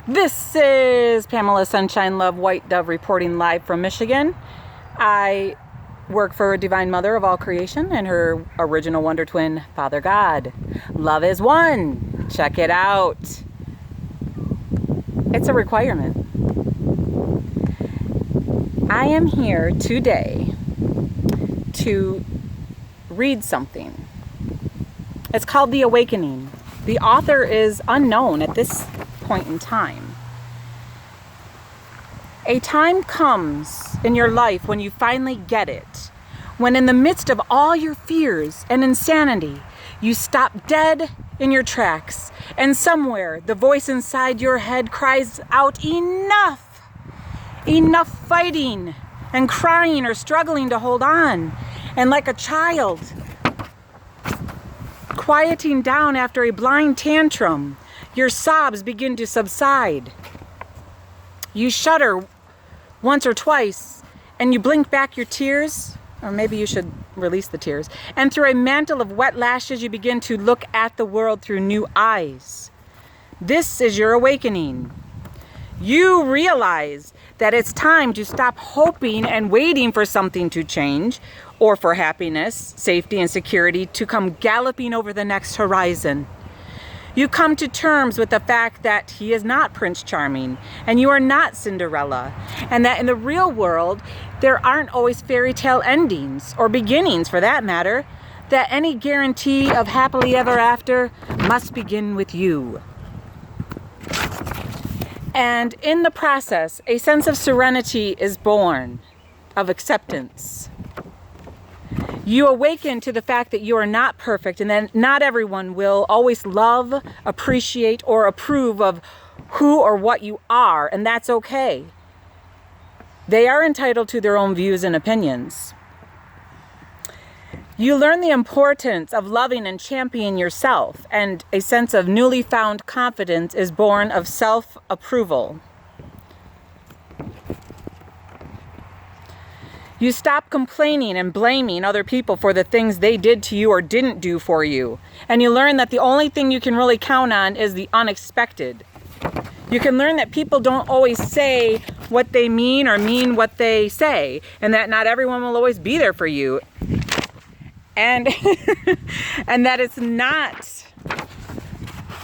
This is Pamela Sunshine Love White Dove reporting live from Michigan. I work for Divine Mother of all creation and her original wonder twin, Father God. Love is one. Check it out. It's a requirement. I am here today to read something. It's called The Awakening. The author is unknown at this point in time. A time comes in your life when you finally get it, when in the midst of all your fears and insanity, you stop dead in your tracks, and somewhere the voice inside your head cries out, enough! Enough fighting and crying or struggling to hold on. And like a child, quieting down after a blind tantrum, your sobs begin to subside. You shudder once or twice, and you blink back your tears, or maybe you should release the tears, and through a mantle of wet lashes, you begin to look at the world through new eyes. This is your awakening. You realize that it's time to stop hoping and waiting for something to change, or for happiness, safety, and security to come galloping over the next horizon. You come to terms with the fact that he is not Prince Charming, and you are not Cinderella, and that in the real world, there aren't always fairy tale endings, or beginnings for that matter, that any guarantee of happily ever after must begin with you. And in the process, a sense of serenity is born, of acceptance. You awaken to the fact that you are not perfect and that not everyone will always love, appreciate, or approve of who or what you are, and that's okay. They are entitled to their own views and opinions. You learn the importance of loving and championing yourself, and a sense of newly found confidence is born of self-approval. You stop complaining and blaming other people for the things they did to you or didn't do for you. And you learn that the only thing you can really count on is the unexpected. You can learn that people don't always say what they mean or mean what they say, and that not everyone will always be there for you. And, and that it's not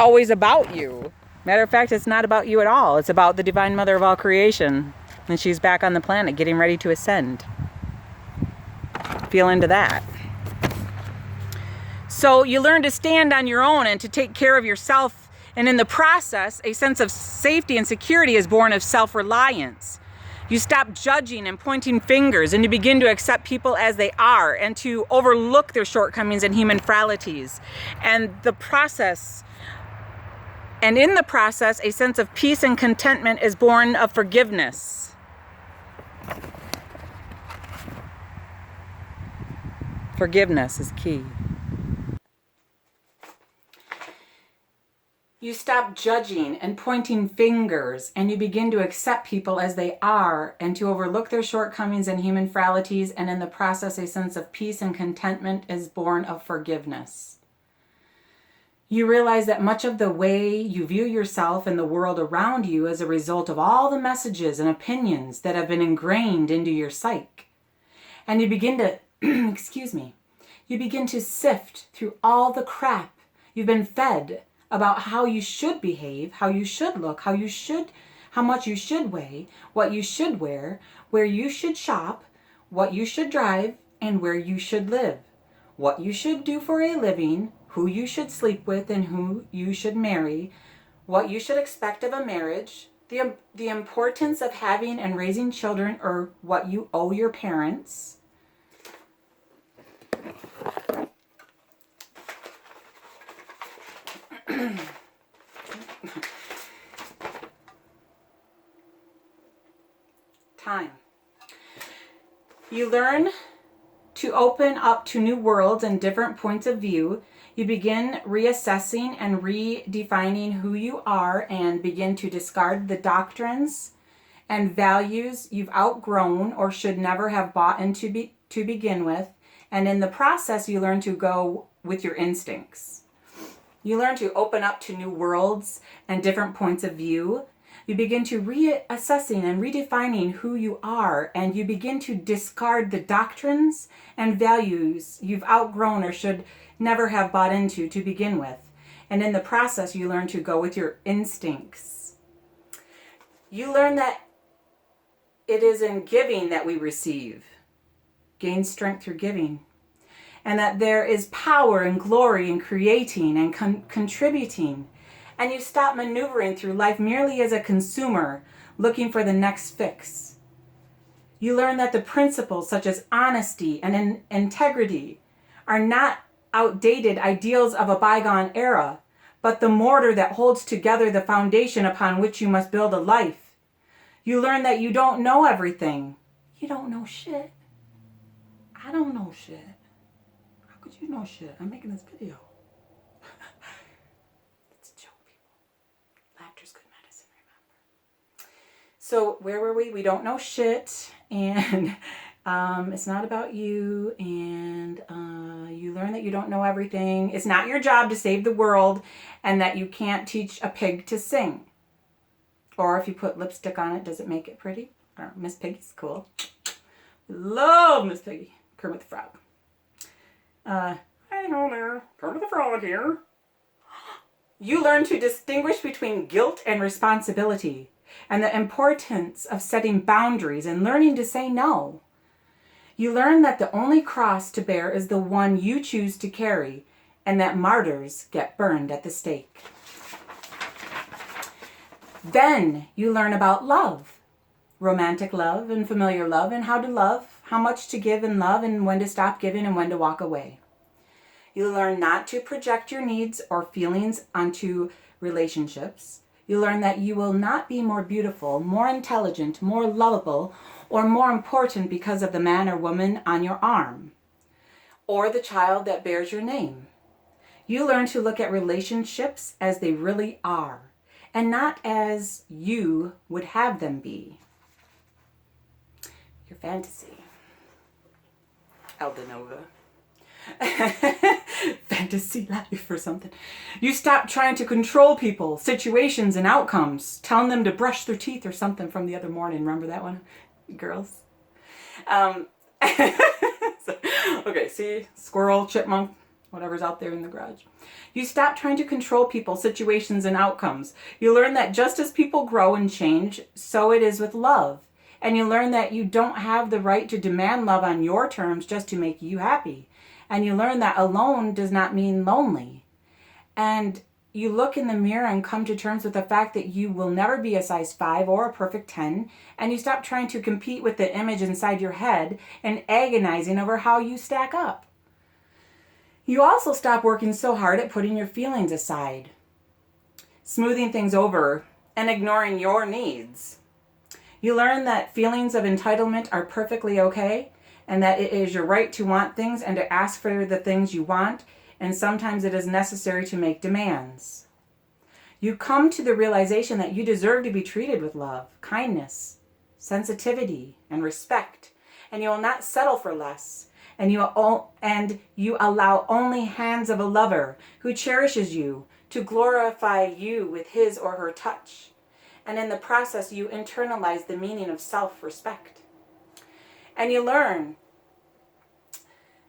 always about you. Matter of fact, it's not about you at all. It's about the Divine Mother of all creation. And she's back on the planet getting ready to ascend. Feel into that. So you learn to stand on your own and to take care of yourself. And in the process, a sense of safety and security is born of self-reliance. You stop judging and pointing fingers, and you begin to accept people as they are and to overlook their shortcomings and human frailties. And in the process, a sense of peace and contentment is born of forgiveness. Forgiveness is key. You stop judging and pointing fingers, and you begin to accept people as they are and to overlook their shortcomings and human frailties, and in the process a sense of peace and contentment is born of forgiveness. You realize that much of the way you view yourself and the world around you is a result of all the messages and opinions that have been ingrained into your psyche. And you begin to, you begin to sift through all the crap you've been fed about how you should behave, how you should look, how much you should weigh, what you should wear, where you should shop, what you should drive, and where you should live, what you should do for a living, who you should sleep with and who you should marry, what you should expect of a marriage, the importance of having and raising children, or what you owe your parents. Time. You learn to open up to new worlds and different points of view. You begin reassessing and redefining who you are and begin to discard the doctrines and values you've outgrown or should never have bought into to begin with. And in the process, you learn to go with your instincts. You learn to open up to new worlds and different points of view. You begin to reassessing and redefining who you are, and you begin to discard the doctrines and values you've outgrown or should never have bought into to begin with. And in the process, you learn to go with your instincts. You learn that it is in giving that we receive, gain strength through giving, and that there is power and glory in creating and contributing. And you stop maneuvering through life merely as a consumer looking for the next fix. You learn that the principles such as honesty and integrity are not outdated ideals of a bygone era, but the mortar that holds together the foundation upon which you must build a life. You learn that you don't know everything. You don't know shit. I don't know shit. How could you know shit? I'm making this video. It's a joke, people. Laughter's good medicine, remember. So where were we? We don't know shit, and it's not about you, and you learn that you don't know everything. It's not your job to save the world, and that you can't teach a pig to sing. Or if you put lipstick on it, does it make it pretty? Or Miss Piggy's cool. Love Miss Piggy. Kermit the Frog. Hey ho there, Kermit the Frog here. You learn to distinguish between guilt and responsibility, and the importance of setting boundaries and learning to say no. You learn that the only cross to bear is the one you choose to carry, and that martyrs get burned at the stake. Then you learn about love, romantic love and familiar love, and how to love, how much to give in love, and when to stop giving and when to walk away. You learn not to project your needs or feelings onto relationships. You learn that you will not be more beautiful, more intelligent, more lovable, or more important because of the man or woman on your arm, or the child that bears your name. You learn to look at relationships as they really are, and not as you would have them be. Your fantasy. Aldenova. Fantasy life or something. You stop trying to control people, situations, and outcomes, telling them to brush their teeth or something from the other morning. Remember that one, girls? Okay, see? Squirrel, chipmunk, whatever's out there in the garage. You stop trying to control people, situations, and outcomes. You learn that just as people grow and change, so it is with love. And you learn that you don't have the right to demand love on your terms just to make you happy. And you learn that alone does not mean lonely. And you look in the mirror and come to terms with the fact that you will never be a size 5 or a perfect 10. And you stop trying to compete with the image inside your head and agonizing over how you stack up. You also stop working so hard at putting your feelings aside, smoothing things over, and ignoring your needs. You learn that feelings of entitlement are perfectly okay, and that it is your right to want things and to ask for the things you want, and sometimes it is necessary to make demands. You come to the realization that you deserve to be treated with love, kindness, sensitivity, and respect, and you will not settle for less. And you allow only hands of a lover who cherishes you to glorify you with his or her touch. And in the process, you internalize the meaning of self-respect. And you learn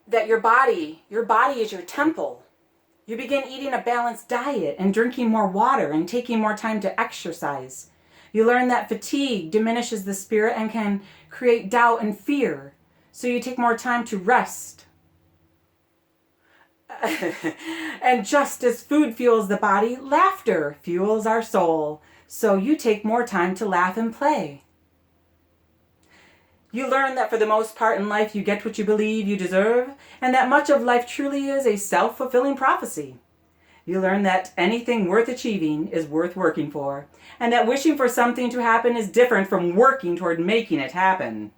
that your body is your temple. You begin eating a balanced diet and drinking more water and taking more time to exercise. You learn that fatigue diminishes the spirit and can create doubt and fear. So you take more time to rest. And just as food fuels the body, laughter fuels our soul. So you take more time to laugh and play. You learn that for the most part in life you get what you believe you deserve, and that much of life truly is a self-fulfilling prophecy. You learn that anything worth achieving is worth working for, and that wishing for something to happen is different from working toward making it happen.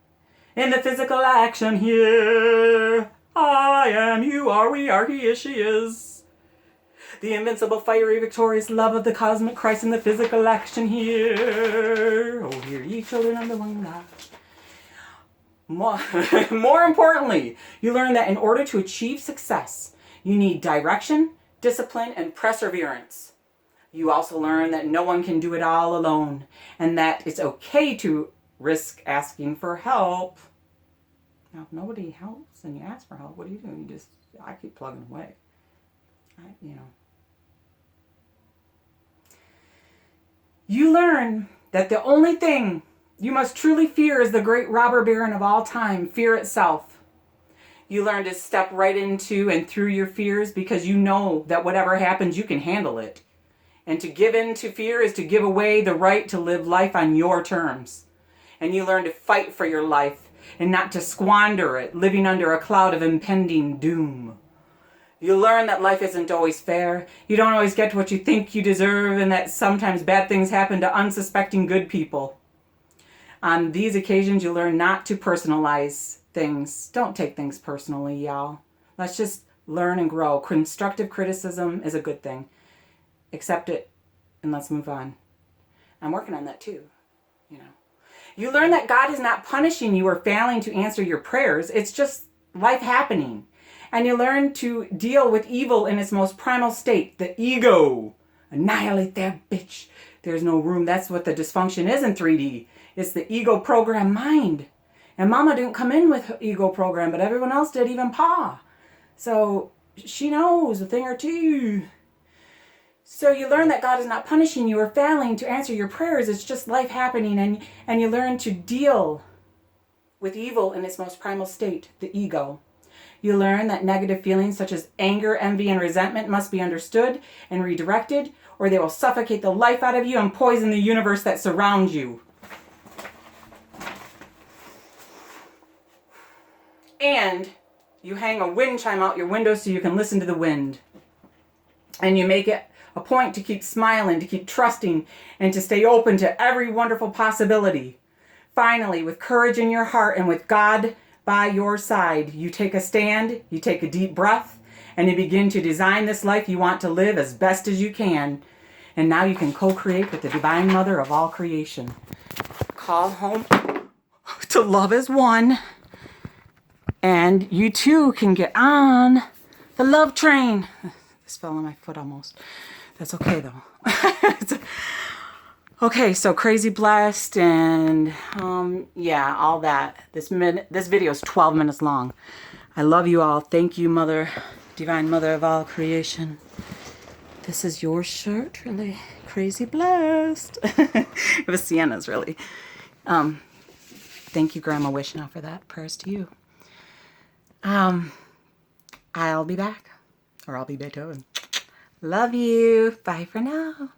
In the physical action here, I am, you are, we are, he is, she is. The invincible, fiery, victorious love of the cosmic Christ in the physical action here. Oh, hear ye children of the one God. More importantly, you learn that in order to achieve success, you need direction, discipline, and perseverance. You also learn that no one can do it all alone, and that it's okay to risk asking for help. Now, if nobody helps and you ask for help, what do? You just, I keep plugging away. You learn that the only thing you must truly fear is the great robber baron of all time, fear itself. You learn to step right into and through your fears because you know that whatever happens, you can handle it. And to give in to fear is to give away the right to live life on your terms. And you learn to fight for your life and not to squander it, living under a cloud of impending doom. You learn that life isn't always fair. You don't always get what you think you deserve, and that sometimes bad things happen to unsuspecting good people. On these occasions, you learn not to personalize things. Don't take things personally, y'all. Let's just learn and grow. Constructive criticism is a good thing. Accept it, and let's move on. I'm working on that too, You learn that God is not punishing you or failing to answer your prayers. It's just life happening. And you learn to deal with evil in its most primal state, the ego. Annihilate that bitch. There's no room. That's what the dysfunction is in 3D. It's the ego program mind. And Mama didn't come in with her ego program, but everyone else did, even Pa. So she knows a thing or two. So you learn that God is not punishing you or failing to answer your prayers. It's just life happening. And you learn to deal with evil in its most primal state, the ego. You learn that negative feelings such as anger, envy, and resentment must be understood and redirected, or they will suffocate the life out of you and poison the universe that surrounds you. And you hang a wind chime out your window so you can listen to the wind. And you make it a point to keep smiling, to keep trusting, and to stay open to every wonderful possibility. Finally, with courage in your heart and with God by your side, you take a stand, you take a deep breath, and you begin to design this life you want to live as best as you can. And now you can co-create with the Divine Mother of all creation. Call home to love as one. And you too can get on the love train. This fell on my foot almost. That's okay though. Okay, so crazy blessed and all that. This video is 12 minutes long. I love you all. Thank you, Mother, Divine Mother of all creation. This is your shirt, really. Crazy blessed. It was Sienna's, really. Thank you, Grandma Wish, now for that. Prayers to you. I'll be back. Or I'll be Beethoven. Love you. Bye for now.